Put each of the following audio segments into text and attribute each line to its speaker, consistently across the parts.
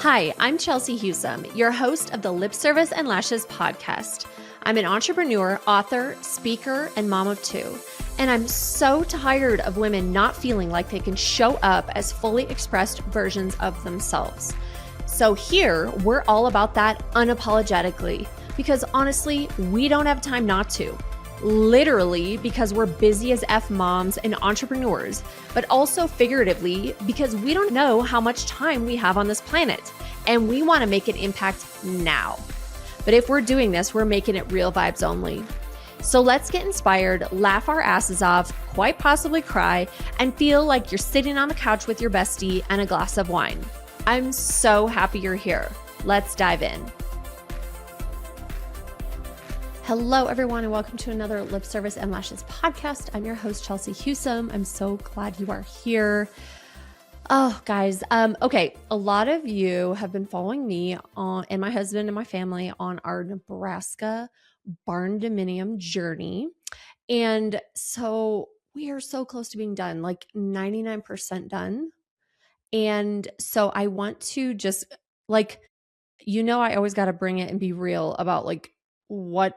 Speaker 1: Hi, I'm Chelsea Hewsome, your host of the Lip Service and Lashes podcast. I'm an entrepreneur, author, speaker, and mom of two. And I'm so tired of women not feeling like they can show up as fully expressed versions of themselves. So here, we're all about that unapologetically, because honestly, we don't have time not to. Literally, because we're busy as F moms and entrepreneurs, but also figuratively, because we don't know how much time we have on this planet, and we want to make an impact now. But if we're doing this, we're making it real vibes only. So let's get inspired, laugh our asses off, quite possibly cry, and feel like you're sitting on the couch with your bestie and a glass of wine. I'm so happy you're here. Let's dive in. Hello, everyone, and welcome to another Lip Service and Lashes podcast. I'm your host, Chelsea Hewsome. I'm so glad you are here. Oh, guys. Okay. A lot of you have been following me and my husband and my family on our Nebraska barndominium journey. And so we are so close to being done, like 99% done. And so I want to just I always got to bring it and be real about like what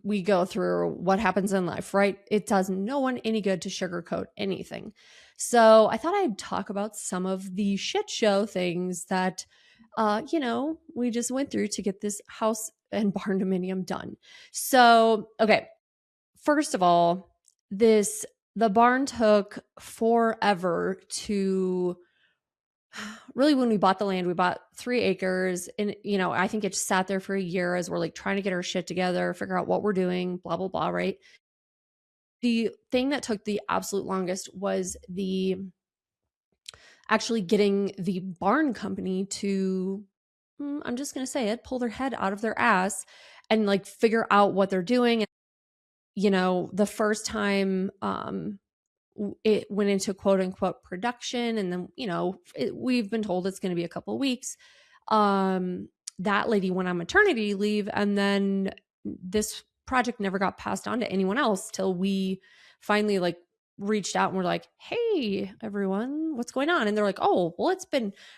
Speaker 1: we go through, what happens in life, right? It does no one any good to sugarcoat anything. So I thought I'd talk about some of the shit show things that, we just went through to get this house and barndominium done. So, okay. First of all, the barn took forever to really, when we bought the land, we bought 3 acres and, I think it just sat there for a year as we're like trying to get our shit together, figure out what we're doing, blah, blah, blah. Right. The thing that took the absolute longest was actually getting the barn company to, I'm just going to say it, pull their head out of their ass and like figure out what they're doing. And, the first time, it went into quote unquote production. And then, we've been told it's going to be a couple of weeks. That lady went on maternity leave. And then this project never got passed on to anyone else till we finally like reached out and we're like, hey, everyone, what's going on? And they're like, oh, well,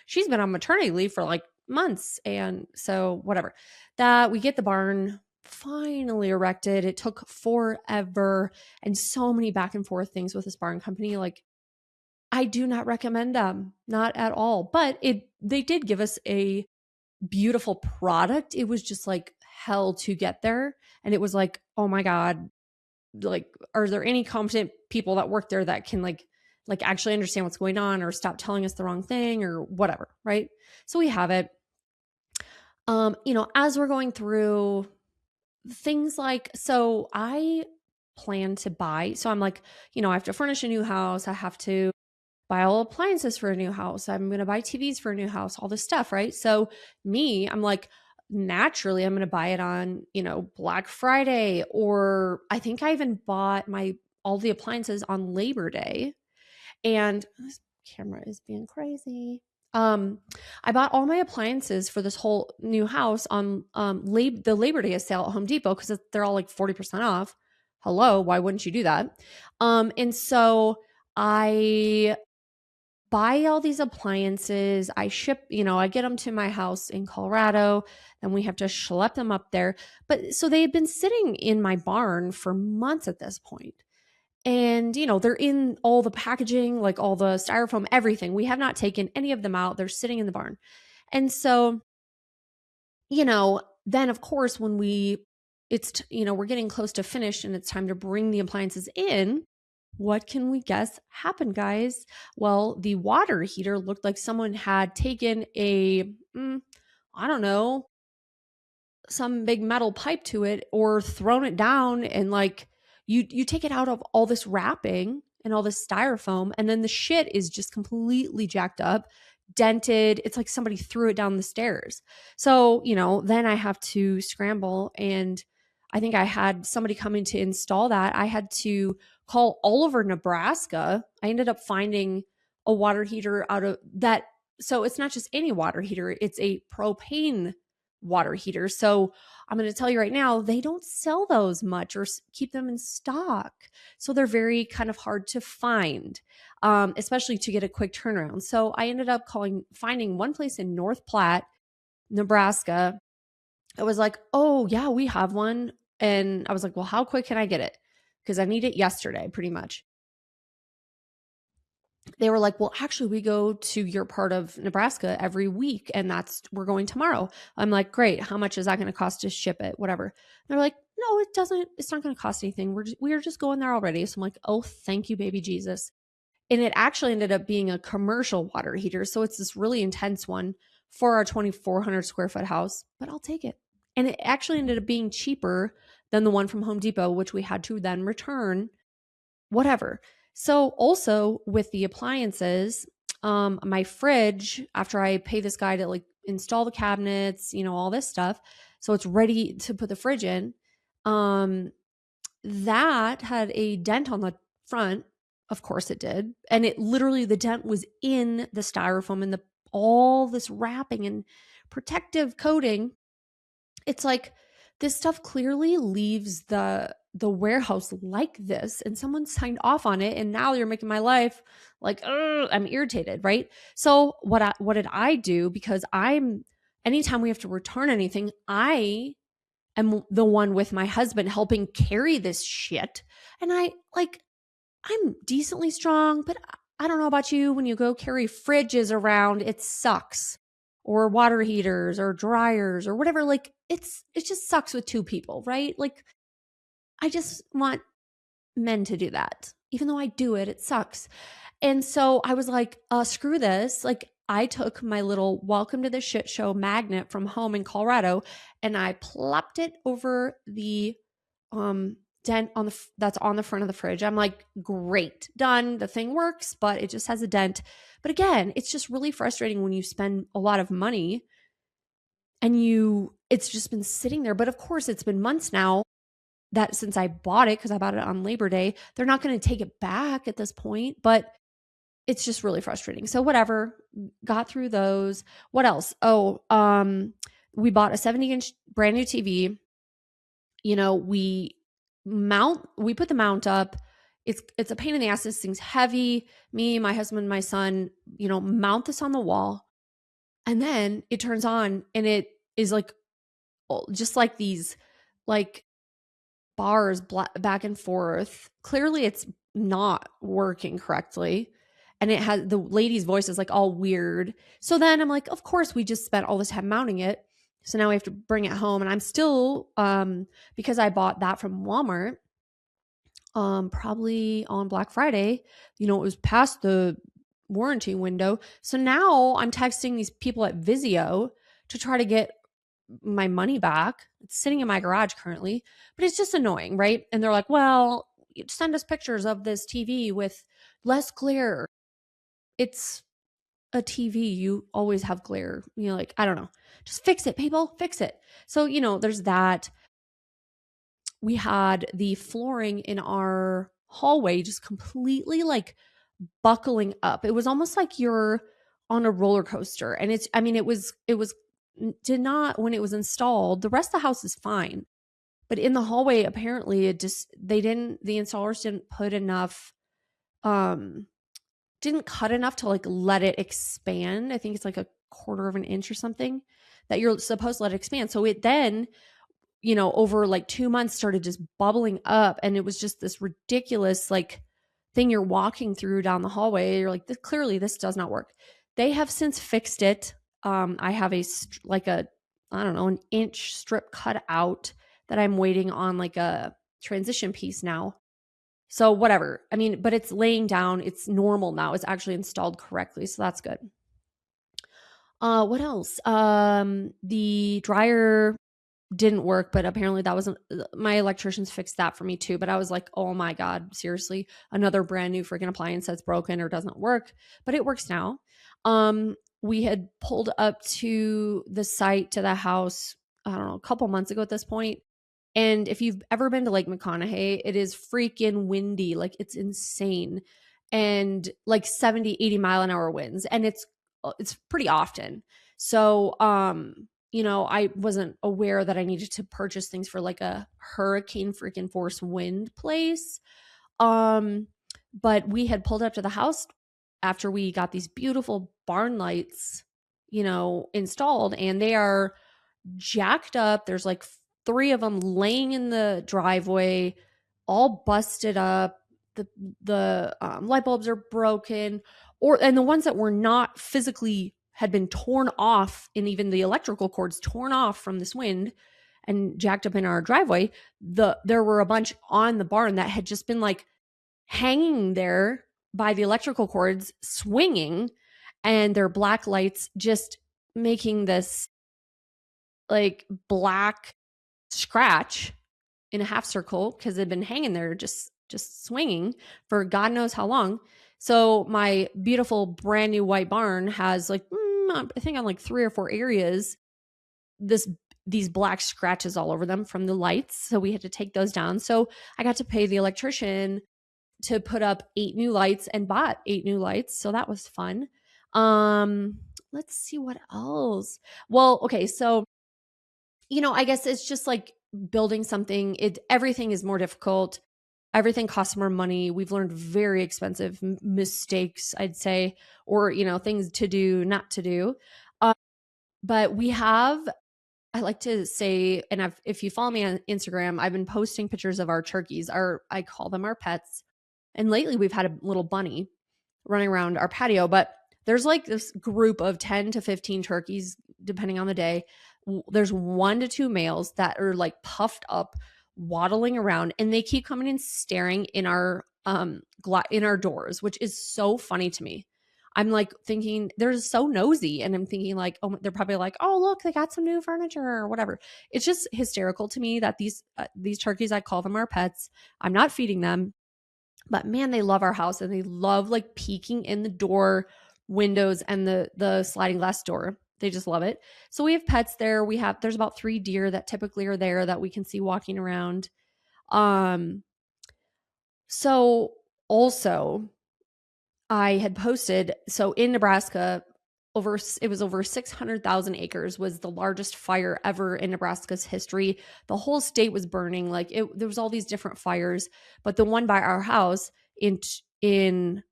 Speaker 1: she's been on maternity leave for like months. And so whatever, that we get the barn finally erected. It took forever and so many back and forth things with this barn company. Like, I do not recommend them, not at all. But they did give us a beautiful product. It was just like hell to get there. And it was like, oh my God, like, are there any competent people that work there that can like actually understand what's going on or stop telling us the wrong thing or whatever, right? So we have it. As we're going through things like, so I plan to buy, so I'm like, I have to furnish a new house. I have to buy all appliances for a new house. I'm going to buy TVs for a new house, all this stuff, right? So I'm like, naturally, I'm going to buy it on, Black Friday, or I think I even bought all the appliances on Labor Day. And this camera is being crazy. I bought all my appliances for this whole new house on the Labor Day sale at Home Depot because they're all like 40% off. Hello, why wouldn't you do that? And so I buy all these appliances. I ship, I get them to my house in Colorado, and we have to schlep them up there. But so they had been sitting in my barn for months at this point. And, they're in all the packaging, like all the styrofoam, everything. We have not taken any of them out. They're sitting in the barn. And so, then of course, when we're getting close to finished and it's time to bring the appliances in, what can we guess happened, guys? Well, the water heater looked like someone had taken I don't know, some big metal pipe to it or thrown it down, and like you take it out of all this wrapping and all this styrofoam, and then the shit is just completely jacked up, dented. It's like somebody threw it down the stairs. So, then I have to scramble, and I think I had somebody coming to install that. I had to call all over Nebraska. I ended up finding a water heater out of that. So it's not just any water heater, it's a propane water heaters. So I'm going to tell you right now, they don't sell those much or keep them in stock. So they're very kind of hard to find, especially to get a quick turnaround. So I ended up finding one place in North Platte, Nebraska. I was like, oh, yeah, we have one. And I was like, well, how quick can I get it? Because I need it yesterday, pretty much. They were like, well, actually, we go to your part of Nebraska every week, and we're going tomorrow. I'm like, great. How much is that going to cost to ship it? Whatever. They're like, no, it doesn't. It's not going to cost anything. We're just going there already. So I'm like, oh, thank you, baby Jesus. And it actually ended up being a commercial water heater. So it's this really intense one for our 2,400 square foot house, but I'll take it. And it actually ended up being cheaper than the one from Home Depot, which we had to then return, whatever. So also with the appliances, my fridge, after I pay this guy to like install the cabinets, all this stuff, so it's ready to put the fridge in, that had a dent on the front. Of course it did. And the dent was in the styrofoam and all this wrapping and protective coating. It's like, this stuff clearly leaves the warehouse like this, and someone signed off on it, and now you're making my life like, I'm irritated, right? So what did I do? Because anytime we have to return anything, I am the one with my husband helping carry this shit. And I'm decently strong, but I don't know about you. When you go carry fridges around, it sucks. Or water heaters or dryers or whatever. Like, it just sucks with two people, right? Like, I just want men to do that. Even though I do it, it sucks. And so I was like, screw this. Like, I took my little welcome to the shit show magnet from home in Colorado and I plopped it over the dent that's on the front of the fridge. I'm like, great, done. The thing works, but it just has a dent. But again, it's just really frustrating when you spend a lot of money and it's just been sitting there. But of course, it's been months now that since I bought it, because I bought it on Labor Day, they're not going to take it back at this point, but it's just really frustrating. So whatever, got through those. What else? Oh, we bought a 70-inch brand new TV. We put the mount up. It's a pain in the ass. This thing's heavy. Me, my husband, my son, mount this on the wall. And then it turns on and it is like, just like these like bars back and forth. Clearly it's not working correctly. And it has, the lady's voice is like all weird. So then I'm like, of course we just spent all this time mounting it. So now we have to bring it home. And I'm still, because I bought that from Walmart, probably on Black Friday, it was past the warranty window. So now I'm texting these people at Vizio to try to get my money back. It's sitting in my garage currently, but it's just annoying, right? And they're like, well, send us pictures of this TV with less glare. It's a TV. You always have glare. Like, I don't know. Just fix it, people. Fix it. So, there's that. We had the flooring in our hallway just completely like buckling up. It was almost like you're on a roller coaster. And did not, when it was installed, the rest of the house is fine. But in the hallway, apparently the installers didn't put enough, didn't cut enough to like let it expand. I think it's like a quarter of an inch or something that you're supposed to let it expand. So it then, over like 2 months started just bubbling up. And it was just this ridiculous like thing you're walking through down the hallway. You're like, clearly this does not work. They have since fixed it. I have an inch strip cut out that I'm waiting on like a transition piece now. So whatever. I mean, but it's laying down. It's normal now. It's actually installed correctly. So that's good. What else? The dryer didn't work, but apparently that wasn't, my electricians fixed that for me too. But I was like, oh my God, seriously, another brand new freaking appliance that's broken or doesn't work, but it works now. We had pulled up to the site, to the house, I don't know, a couple months ago at this point. And if you've ever been to Lake McConaughey, it is freaking windy. Like, it's insane. And like 70, 80 mile an hour winds. And it's pretty often. So, I wasn't aware that I needed to purchase things for like a hurricane freaking force wind place. Um, but we had pulled up to the house after we got these beautiful barn lights, installed, and they are jacked up. There's like three of them laying in the driveway, all busted up. The light bulbs are broken, and the ones that were not physically had been torn off, and even the electrical cords torn off from this wind and jacked up in our driveway. There were a bunch on the barn that had just been like hanging there by the electrical cords, swinging, and their black lights just making this like black scratch in a half circle because they've been hanging there just swinging for God knows how long. So my beautiful brand new white barn has like I think on like 3 or 4 areas this these black scratches all over them from the lights. So we had to take those down. So I got to pay the electrician to put up 8 new lights and bought 8 new lights. So that was fun. Let's see what else. Well, okay, so I guess it's just like building something. Everything is more difficult. Everything costs more money. We've learned very expensive mistakes, I'd say, or things to do, not to do. But we have. I like to say, and if you follow me on Instagram, I've been posting pictures of our turkeys. I call them our pets. And lately, we've had a little bunny running around our patio, but there's like this group of 10 to 15 turkeys, depending on the day. There's 1 to 2 males that are like puffed up, waddling around, and they keep coming and staring in our in our doors, which is so funny to me. I'm like thinking they're so nosy, and I'm thinking like, oh, they're probably like, oh, look, they got some new furniture or whatever. It's just hysterical to me that these turkeys, I call them our pets. I'm not feeding them, but man, they love our house, and they love like peeking in the door windows and the sliding glass door. They just love it. So we have pets there. There's about 3 deer that typically are there that we can see walking around. So also I had posted, so in Nebraska, it was over 600,000 acres, was the largest fire ever in Nebraska's history. The whole state was burning. Like there was all these different fires, but the one by our house in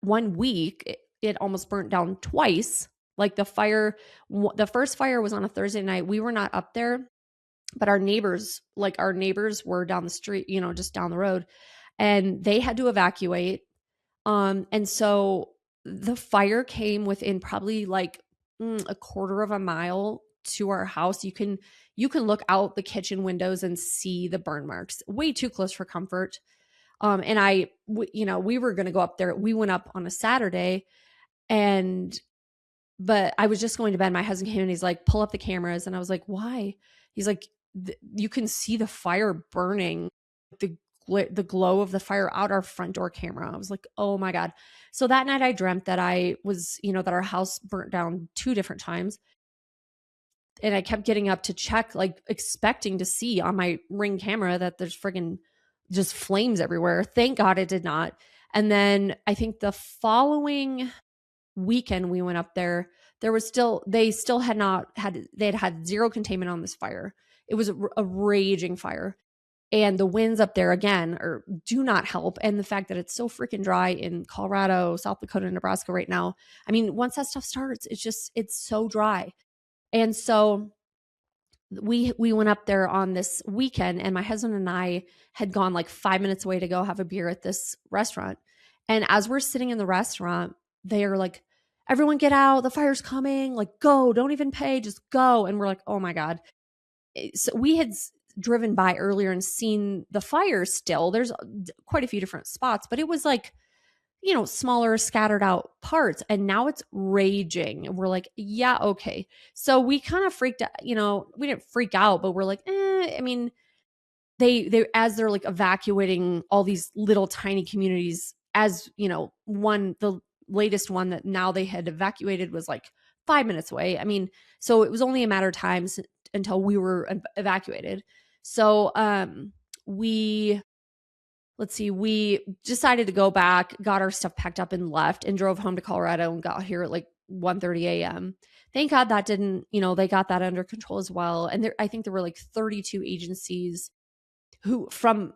Speaker 1: 1 week, it almost burnt down twice. Like the first fire was on a Thursday night. We were not up there, but our neighbors were down the street, just down the road, and they had to evacuate. And so the fire came within probably like a quarter of a mile to our house. You can look out the kitchen windows and see the burn marks. Way too close for comfort. And we were going to go up there. We went up on a Saturday, but I was just going to bed. My husband came and he's like, pull up the cameras. And I was like, why? He's like, you can see the fire burning, the glow of the fire out our front door camera. I was like, oh my God. So that night I dreamt that that our house burnt down 2 different times. And I kept getting up to check, like expecting to see on my Ring camera that there's friggin' just flames everywhere. Thank God it did not. And then I think the following weekend we went up there, they had zero containment on this fire. It was a raging fire. And the winds up there again do not help. And the fact that it's so freaking dry in Colorado, South Dakota, Nebraska right now. I mean, once that stuff starts, it's so dry. And so we went up there on this weekend, and my husband and I had gone like 5 minutes away to go have a beer at this restaurant. And as we're sitting in the restaurant, they are like, everyone get out, the fire's coming, like go, don't even pay, just go. And we're like, oh my God. So we had driven by earlier and seen the fire still. There's quite a few different spots, but it was like, smaller scattered out parts, and now it's raging. And we're like, yeah, okay. So we kind of freaked out, we didn't freak out, but we're like, I mean, they as they're like evacuating all these little tiny communities, as the latest one that now they had evacuated was like 5 minutes away. I mean, so it was only a matter of time until we were evacuated. So we decided to go back, got our stuff packed up and left, and drove home to Colorado, and got here at like 1:30 a.m. Thank God that didn't, they got that under control as well. And I think there were like 32 agencies who from,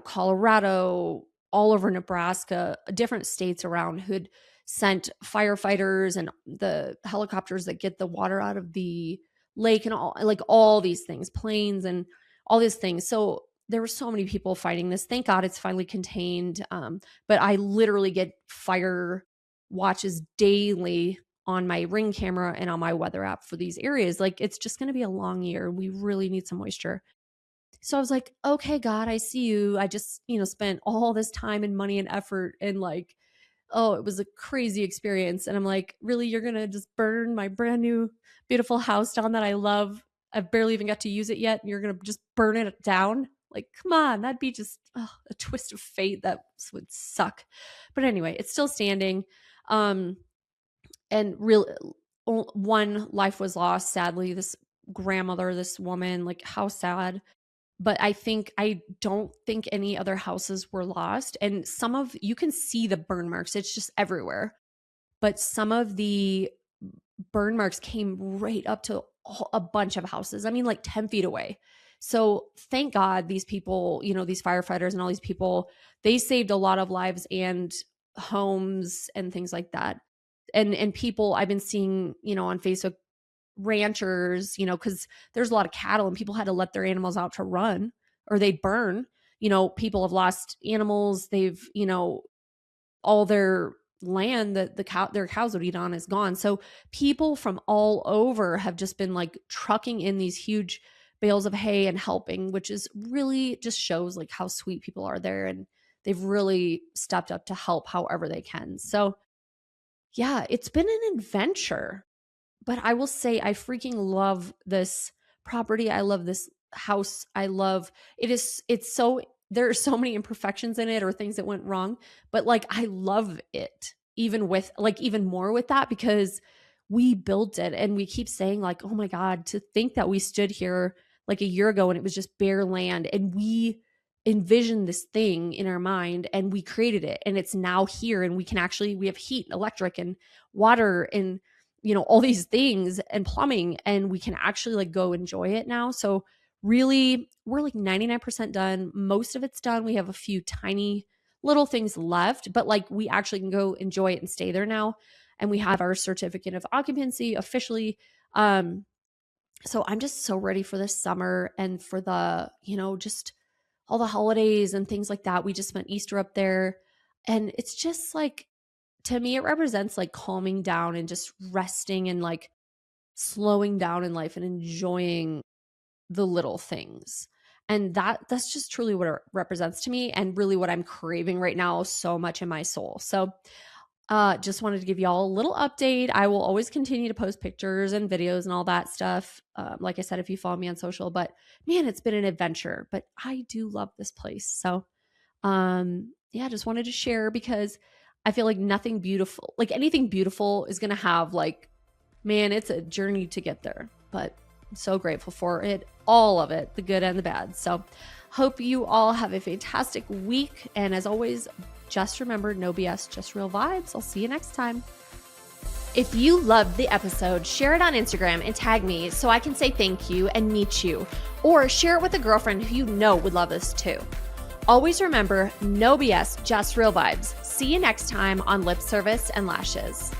Speaker 1: Colorado, all over Nebraska, different states around, who'd sent firefighters and the helicopters that get the water out of the lake and all these things, planes and all these things. So there were so many people fighting this. Thank God it's finally contained. But I literally get fire watches daily on my Ring camera and on my weather app for these areas. Like, it's just going to be a long year. We really need some moisture. So I was like, okay, God, I see you. I just, spent all this time and money and effort and it was a crazy experience. And I'm like, really, you're going to just burn my brand new, beautiful house down that I love? I've barely even got to use it yet. And you're going to just burn it down? Like, come on, that'd be just a twist of fate. That would suck. But anyway, it's still standing. And really, one life was lost, sadly. This grandmother, this woman, like, how sad. But I don't think any other houses were lost. And you can see the burn marks. It's just everywhere. But some of the burn marks came right up to a bunch of houses. I mean, like 10 feet away. So thank God these people, these firefighters and all these people, they saved a lot of lives and homes and things like that. And people I've been seeing, on Facebook, ranchers, because there's a lot of cattle and people had to let their animals out to run or they'd burn. People have lost animals. They've, all their land that their cows would eat on is gone. So people from all over have just been like trucking in these huge bales of hay and helping, which is really just shows like how sweet people are there. And they've really stepped up to help however they can. So yeah, it's been an adventure. But I will say I freaking love this property. I love this house. There are so many imperfections in it or things that went wrong, but like, I love it even more with that, because we built it. And we keep saying like, oh my God, to think that we stood here like a year ago and it was just bare land and we envisioned this thing in our mind and we created it and it's now here and we have heat, electric and water and all these things and plumbing, and we can actually like go enjoy it now. So really, we're like 99% done. Most of it's done. We have a few tiny little things left, but like we actually can go enjoy it and stay there now. And we have our certificate of occupancy officially. So I'm just so ready for this summer and for the, just all the holidays and things like that. We just spent Easter up there and it's just like, to me, it represents like calming down and just resting and like slowing down in life and enjoying the little things. And that's just truly what it represents to me and really what I'm craving right now so much in my soul. So just wanted to give y'all a little update. I will always continue to post pictures and videos and all that stuff. Like I said, if you follow me on social, but man, it's been an adventure, but I do love this place. So yeah, just wanted to share because I feel like anything beautiful is going to have like, man, it's a journey to get there, but I'm so grateful for it, all of it, the good and the bad. So hope you all have a fantastic week. And as always, just remember, no BS, just real vibes. I'll see you next time. If you loved the episode, share it on Instagram and tag me so I can say thank you and meet you, or share it with a girlfriend who you know would love this too. Always remember, no BS, just real vibes. See you next time on Lip Service and Lashes.